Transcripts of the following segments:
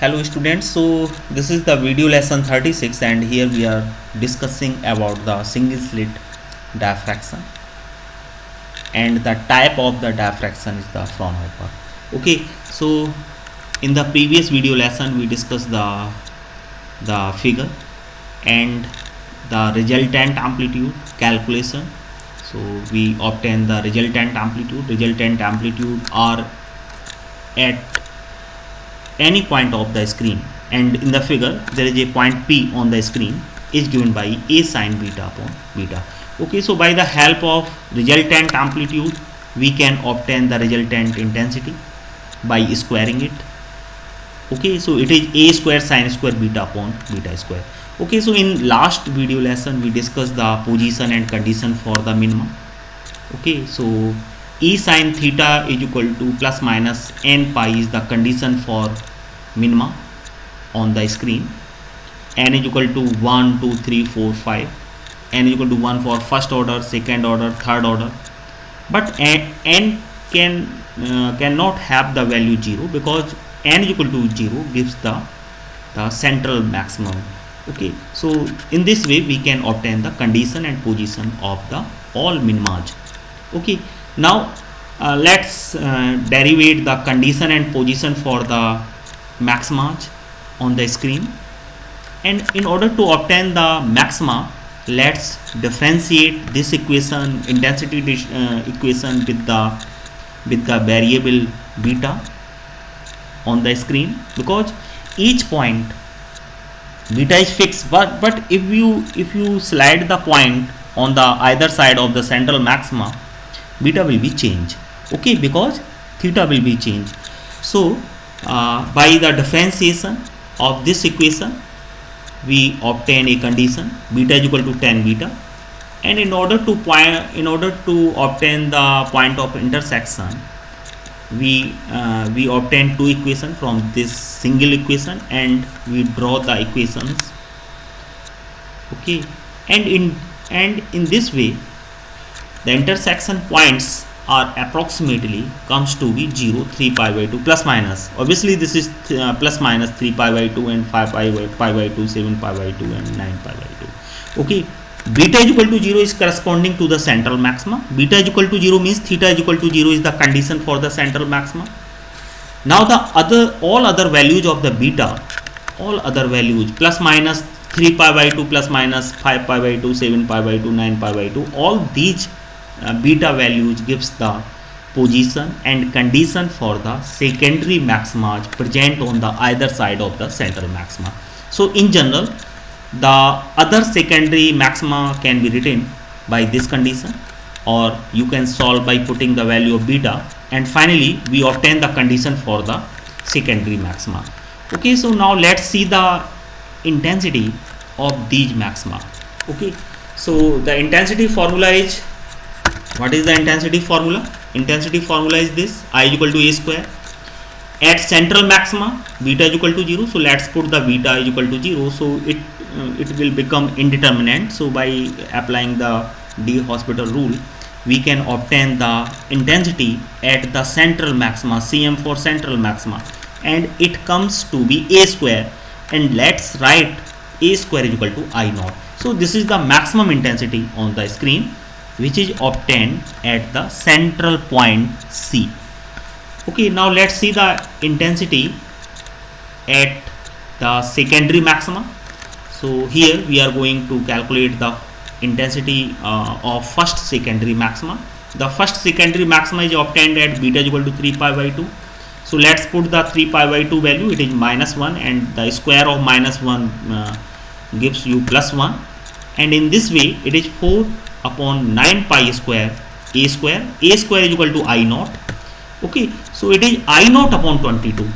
Hello students, so this is the video lesson 36 and here we are discussing about the single slit diffraction and the type of the diffraction is the Fraunhofer. Okay, so in the previous video lesson we discussed the figure and the resultant amplitude calculation. So we obtain the resultant amplitude are at any point of the screen, and in the figure there is a point P on the screen is given by A sin beta upon beta. Okay, so by the help of resultant amplitude we can obtain the resultant intensity by squaring it. Okay, so it is A square sin square beta upon beta square. Okay, so in last video lesson we discussed the position and condition for the minimum. Okay, so E sin theta is equal to plus minus n pi is the condition for minima on the screen. N is equal to 1, 2, 3, 4, 5. N is equal to 1 for first order, second order, third order. But n cannot have the value 0 because n is equal to 0 gives the central maximum. Okay, so in this way we can obtain the condition and position of the all minimas. Okay, now let's derivate the condition and position for the maxima on the screen, and in order to obtain the maxima let's differentiate this equation, intensity equation with the variable beta on the screen, because each point beta is fixed, but if you slide the point on the either side of the central maxima, beta will be changed. Okay, because theta will be changed. So by the differentiation of this equation we obtain a condition beta is equal to tan beta, and in order to obtain the point of intersection we obtain two equations from this single equation and we draw the equations. Okay, and in this way the intersection points are approximately comes to be 0, 3 pi by 2 plus minus. Obviously this is plus minus 3 pi by 2 and 5 pi by 2, 7 pi by 2 and 9 pi by 2. Okay, beta is equal to 0 is corresponding to the central maxima. Beta is equal to 0 means theta is equal to 0 is the condition for the central maxima. Now the all other values of the beta, all other values plus minus 3 pi by 2 plus minus 5 pi by 2, 7 pi by 2, 9 pi by 2, all these beta values gives the position and condition for the secondary maxima present on the either side of the central maxima. So in general the other secondary maxima can be written by this condition, or you can solve by putting the value of beta, and finally we obtain the condition for the secondary maxima. Okay, so now let's see the intensity of these maxima. Okay, so the intensity formula is, what is the intensity formula? Intensity formula is this: I is equal to A square. At central maxima beta is equal to 0, so let's put the beta is equal to 0, so it will become indeterminate. So by applying the D'Hospital rule we can obtain the intensity at the central maxima, Cm for central maxima, and it comes to be A square, and let's write A square is equal to I naught. So this is the maximum intensity on the screen which is obtained at the central point C. Okay, now let's see the intensity at the secondary maxima. So here we are going to calculate the intensity of first secondary maxima. The first secondary maxima is obtained at beta is equal to 3 pi by 2. So let's put the 3 pi by 2 value, it is minus 1, and the square of minus 1 gives you plus 1, and in this way it is 4 upon 9 pi square A square. A square is equal to I naught. Okay, so it is I naught upon 22.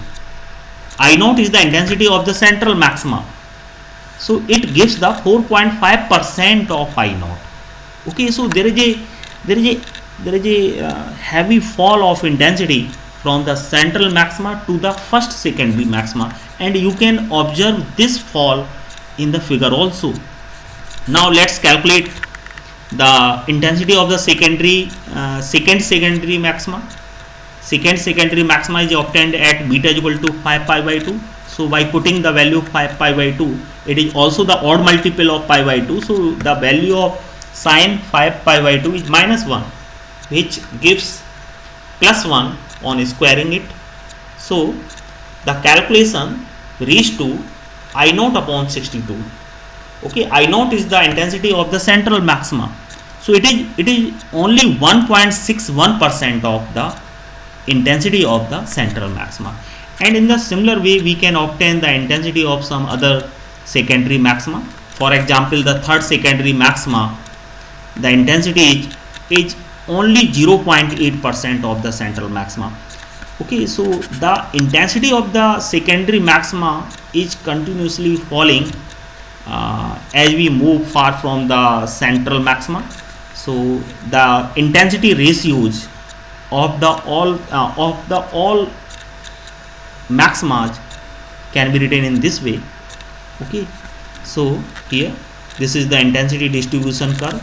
I naught is the intensity of the central maxima, so it gives the 4.5% of I naught. Okay, so there is a heavy fall of intensity from the central maxima to the first secondary maxima, and you can observe this fall in the figure also. Now let's calculate the intensity of the secondary maxima. Secondary maxima is obtained at beta is equal to 5 pi by 2. So by putting the value of pi by 2, it is also the odd multiple of pi by 2. So the value of sine 5 pi by 2 is minus 1, which gives plus 1 on squaring it. So the calculation reached to I naught upon 62. Okay, I naught is the intensity of the central maxima. So it is only 1.61% of the intensity of the central maxima. And in the similar way, we can obtain the intensity of some other secondary maxima. For example, the third secondary maxima, the intensity is only 0.8% of the central maxima. Okay, so the intensity of the secondary maxima is continuously falling as we move far from the central maxima. So the intensity ratios of the all maximas can be written in this way. Okay, so here this is the intensity distribution curve.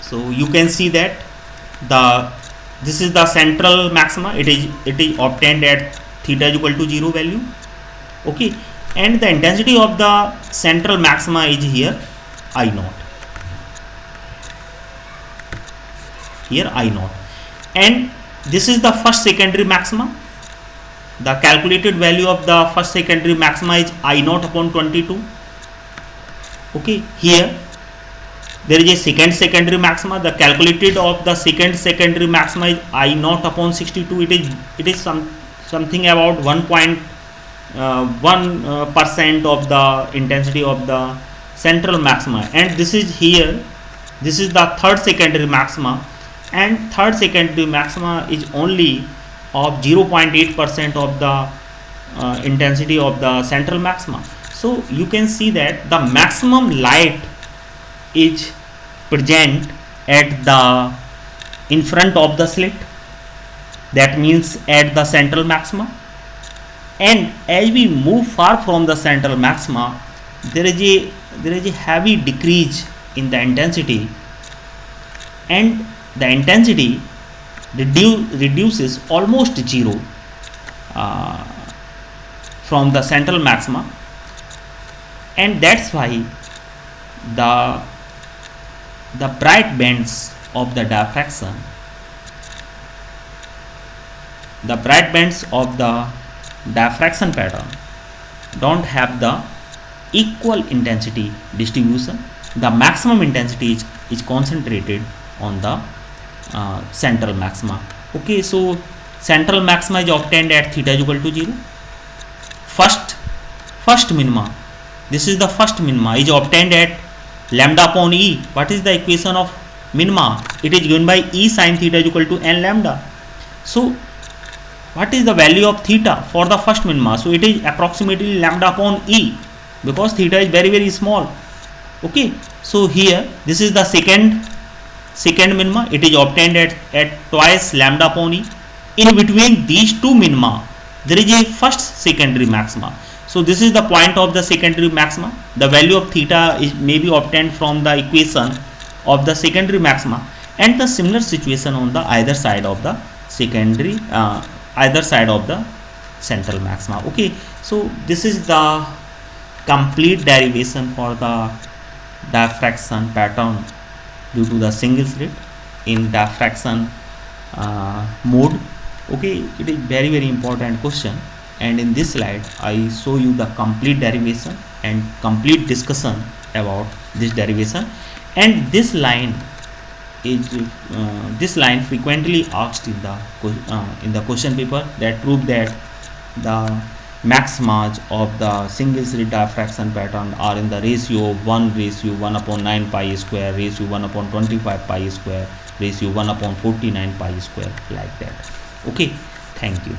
So you can see that this is the central maxima. It is obtained at theta is equal to 0 value. Okay, and the intensity of the central maxima is here I naught. Here I naught, and this is the first secondary maxima. The calculated value of the first secondary maxima is I naught upon 22. Okay, here there is a second secondary maxima. The calculated of the second secondary maxima is I naught upon 62. It is something about 1.1% of the intensity of the central maxima. And this is here. This is the third secondary maxima, and third secondary maxima is only of 0.8% of the intensity of the central maxima. So you can see that the maximum light is present at the in front of the slit, that means at the central maxima. And as we move far from the central maxima, there is a heavy decrease in the intensity, and the intensity reduces almost zero from the central maxima. And that's why the bright bands of the diffraction, pattern don't have the equal intensity distribution. The maximum intensity is concentrated on the central maxima. Okay, so central maxima is obtained at theta is equal to 0. First minima, this is the first minima, is obtained at lambda upon E. What is the equation of minima? It is given by E sin theta is equal to n lambda. So what is the value of theta for the first minima? So it is approximately lambda upon E, because theta is very, very small. Okay, so here this is the second minima. It is obtained at twice lambda upon E. In between these two minima, there is a first secondary maxima. So this is the point of the secondary maxima. The value of theta may be obtained from the equation of the secondary maxima, and the similar situation on the either side of the secondary either side of the central maxima. Okay, so this is the complete derivation for the diffraction pattern due to the single slit in diffraction mode. Okay, it is very, very important question, and in this slide I show you the complete derivation and complete discussion about this derivation. And this line is frequently asked in the question paper, that prove that the maximas of the single slit diffraction pattern are in the ratio 1 upon 9 pi square, ratio 1 upon 25 pi square, ratio 1 upon 49 pi square, like that. Okay, thank you.